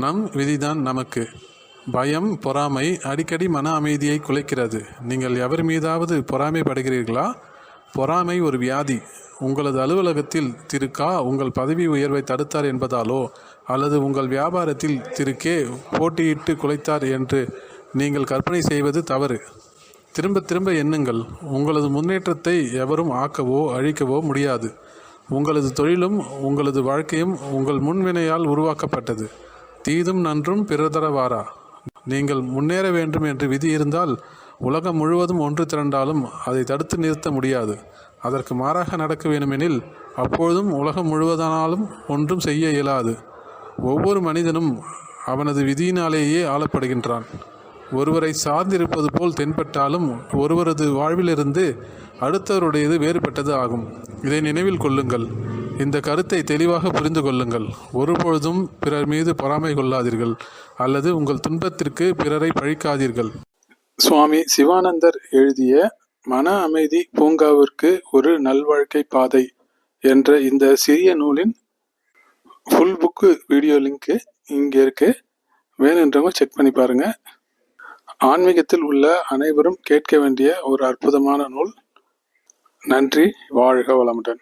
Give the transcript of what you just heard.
நம் விதிதான் நமக்கு. பயம், பொறாமை அடிக்கடி மன அமைதியை குலைக்கிறது. நீங்கள் எவர் மீதாவது பொறாமைப்படுகிறீர்களா? பொறாமை ஒரு வியாதி. உங்களது அலுவலகத்தில் திரு க உங்கள் பதவி உயர்வை தடுத்தார் என்பதாலோ, அல்லது உங்கள் வியாபாரத்தில் திரு கே போட்டியிட்டு குலைத்தார் என்று நீங்கள் கற்பனை செய்வது தவறு. திரும்ப திரும்ப எண்ணுங்கள், உங்களது முன்னேற்றத்தை எவரும் ஆக்கவோ அழிக்கவோ முடியாது. உங்களது தொழிலும் உங்களது வாழ்க்கையும் உங்கள் முன்வினையால் உருவாக்கப்பட்டது. தீதும் நன்றும் பிறதர வாரா. நீங்கள் முன்னேற வேண்டும் என்று விதி இருந்தால் உலகம் முழுவதும் ஒன்று திரண்டாலும் அதை தடுத்து நிறுத்த முடியாது. அதற்கு மாறாக நடக்க வேண்டுமெனில் அப்பொழுதும் உலகம் முழுவதானாலும் ஒன்றும் செய்ய இயலாது. ஒவ்வொரு மனிதனும் அவனது விதியினாலேயே ஆளப்படுகின்றான். ஒருவரை சார்ந்திருப்பது போல் தென்பட்டாலும் ஒருவரது வாழ்விலிருந்து அடுத்தவருடையது வேறுபட்டது ஆகும். இதை நினைவில் கொள்ளுங்கள். இந்த கருத்தை தெளிவாக புரிந்து கொள்ளுங்கள். ஒருபொழுதும் பிறர் மீது பொறாமை கொள்ளாதீர்கள், அல்லது உங்கள் துன்பத்திற்கு பிறரை பழிக்காதீர்கள். சுவாமி சிவானந்தர் எழுதிய மன அமைதி பூங்காவிற்கு ஒரு நல்வாழ்க்கை பாதை என்ற இந்த சிறிய நூலின் ஃபுல் புக்கு வீடியோ லிங்க்கு இங்கே இருக்கு. வேணுன்றவங்க செக் பண்ணி பாருங்க. ஆன்மீகத்தில் உள்ள அனைவரும் கேட்க வேண்டிய ஒரு அற்புதமான நூல். நன்றி. வாழ்க வளமுடன்.